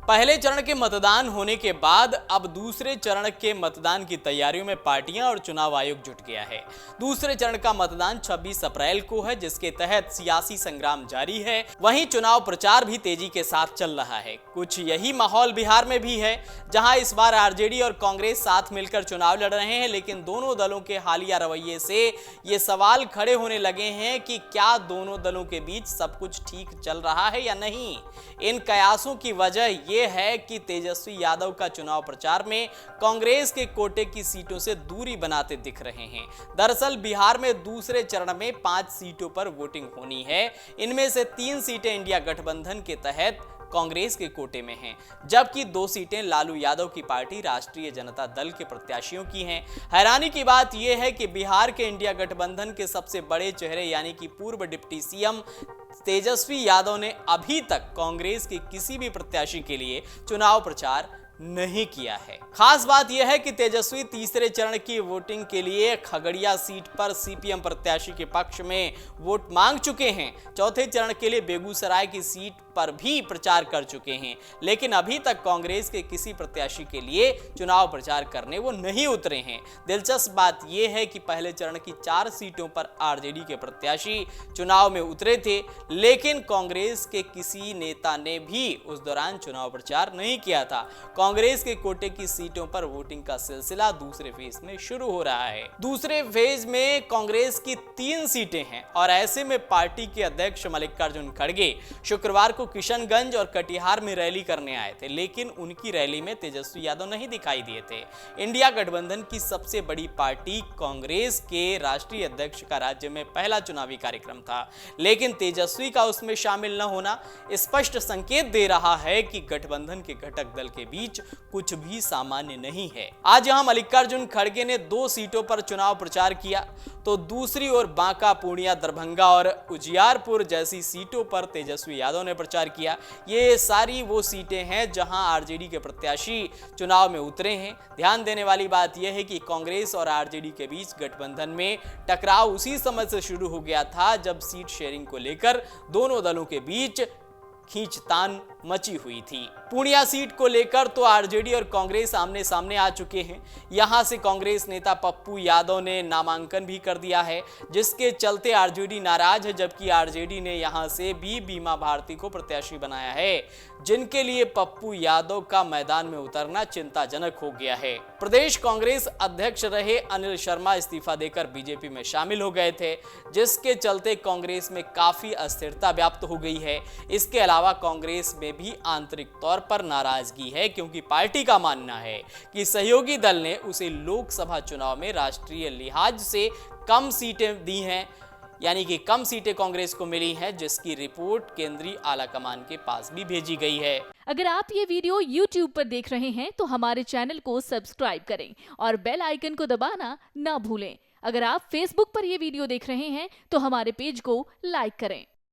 पहले चरण के मतदान होने के बाद अब दूसरे चरण के मतदान की तैयारियों में पार्टियां और चुनाव आयोग जुट गया है। दूसरे चरण का मतदान 26 अप्रैल को है, जिसके तहत सियासी संग्राम जारी है। वहीं चुनाव प्रचार भी तेजी के साथ चल रहा है। कुछ यही माहौल बिहार में भी है, जहां इस बार आरजेडी और कांग्रेस साथ मिलकर चुनाव लड़ रहे हैं। लेकिन दोनों दलों के हालिया रवैये से ये सवाल खड़े होने लगे हैं कि क्या दोनों दलों के बीच सब कुछ ठीक चल रहा है या नहीं। इन कयासों की वजह यह है कि तेजस्वी यादव का चुनाव प्रचार में कांग्रेस के कोटे की सीटों से दूरी बनाते दिख रहे हैं। दरअसल बिहार में दूसरे चरण में 5 सीटों पर वोटिंग होनी है। इनमें से 3 सीटें इंडिया गठबंधन के तहत कांग्रेस के कोटे में हैं, जबकि 2 सीटें लालू यादव की पार्टी राष्ट्रीय जनता दल के प्रत्याशियों की हैं। हैरानी की बात यह है कि बिहार के इंडिया गठबंधन के सबसे बड़े चेहरे यानी कि पूर्व डिप्टी सीएम तेजस्वी यादव ने अभी तक कांग्रेस के किसी भी प्रत्याशी के लिए चुनाव प्रचार नहीं किया है। खास बात यह है कि तेजस्वी तीसरे चरण की वोटिंग के लिए खगड़िया सीट पर सीपीएम प्रत्याशी के पक्ष में वोट मांग चुके हैं। चौथे चरण के लिए बेगूसराय की सीट पर भी प्रचार कर चुके हैं, लेकिन अभी तक कांग्रेस के किसी प्रत्याशी के लिए चुनाव प्रचार करने वो नहीं उतरे हैं। दिलचस्प बात यह है कि पहले चरण की 4 सीटों पर आरजेडी के प्रत्याशी चुनाव में उतरे थे, लेकिन कांग्रेस के किसी नेता ने भी उस दौरान चुनाव प्रचार नहीं किया था। कांग्रेस के कोटे की सीटों पर वोटिंग का सिलसिला दूसरे फेज में शुरू हो रहा है। दूसरे फेज में कांग्रेस की 3 सीटें हैं और ऐसे में पार्टी के अध्यक्ष मल्लिकार्जुन खड़गे शुक्रवार को किशनगंज और कटिहार में रैली करने आए थे, लेकिन उनकी रैली में तेजस्वी यादव नहीं दिखाई दिए थे। इंडिया गठबंधन की सबसे बड़ी पार्टी कांग्रेस के राष्ट्रीय अध्यक्ष का राज्य में पहला चुनावी कार्यक्रम था, लेकिन तेजस्वी का उसमें शामिल न होना स्पष्ट संकेत दे रहा है कि गठबंधन के घटक दल के बीच कुछ भी सामान्य नहीं है। आज यहां मल्लिकार्जुन खड़गे ने 2 सीटों पर चुनाव प्रचार किया, तो दूसरी ओर बांका, पूर्णिया, दरभंगा और उजियारपुर जैसी सीटों पर तेजस्वी यादव ने प्रचार किया। ये सारी वो सीटें हैं जहां आरजेडी के प्रत्याशी चुनाव में उतरे हैं। ध्यान देने वाली बात यह है कि कांग्रेस और आरजेडी के बीच गठबंधन में टकराव उसी समय से शुरू हो गया था जब सीट शेयरिंग को लेकर दोनों दलों के बीच खींचतान मची हुई थी। पूर्णिया सीट को लेकर तो आरजेडी और कांग्रेस आमने सामने आ चुके हैं। यहां से कांग्रेस नेता पप्पू यादव ने नामांकन भी कर दिया है, जिसके चलते आरजेडी नाराज है, जबकि आरजेडी ने यहां से भी बीमा भारती को प्रत्याशी बनाया है, जिनके लिए पप्पू यादव का मैदान में उतरना चिंताजनक हो गया है। प्रदेश कांग्रेस अध्यक्ष रहे अनिल शर्मा इस्तीफा देकर बीजेपी में शामिल हो गए थे, जिसके चलते कांग्रेस में काफी अस्थिरता व्याप्त हो गई है। इसके अलावा कांग्रेस में भी आंतरिक तौर पर नाराजगी है, क्योंकि पार्टी का मानना है कि सहयोगी दल ने उसे लोकसभा चुनाव में राष्ट्रीय लिहाज से कम सीटें दी हैं, यानी कि कम सीटें कांग्रेस को मिली हैं, जिसकी रिपोर्ट केंद्रीय आलाकमान के पास भी भेजी गई है। अगर आप ये वीडियो YouTube पर देख रहे हैं तो हमारे चैनल को सब्सक्राइब करें और बेल आइकन को दबाना ना भूलें। अगर आप Facebook पर ये वीडियो देख रहे हैं तो हमारे पेज को लाइक करें।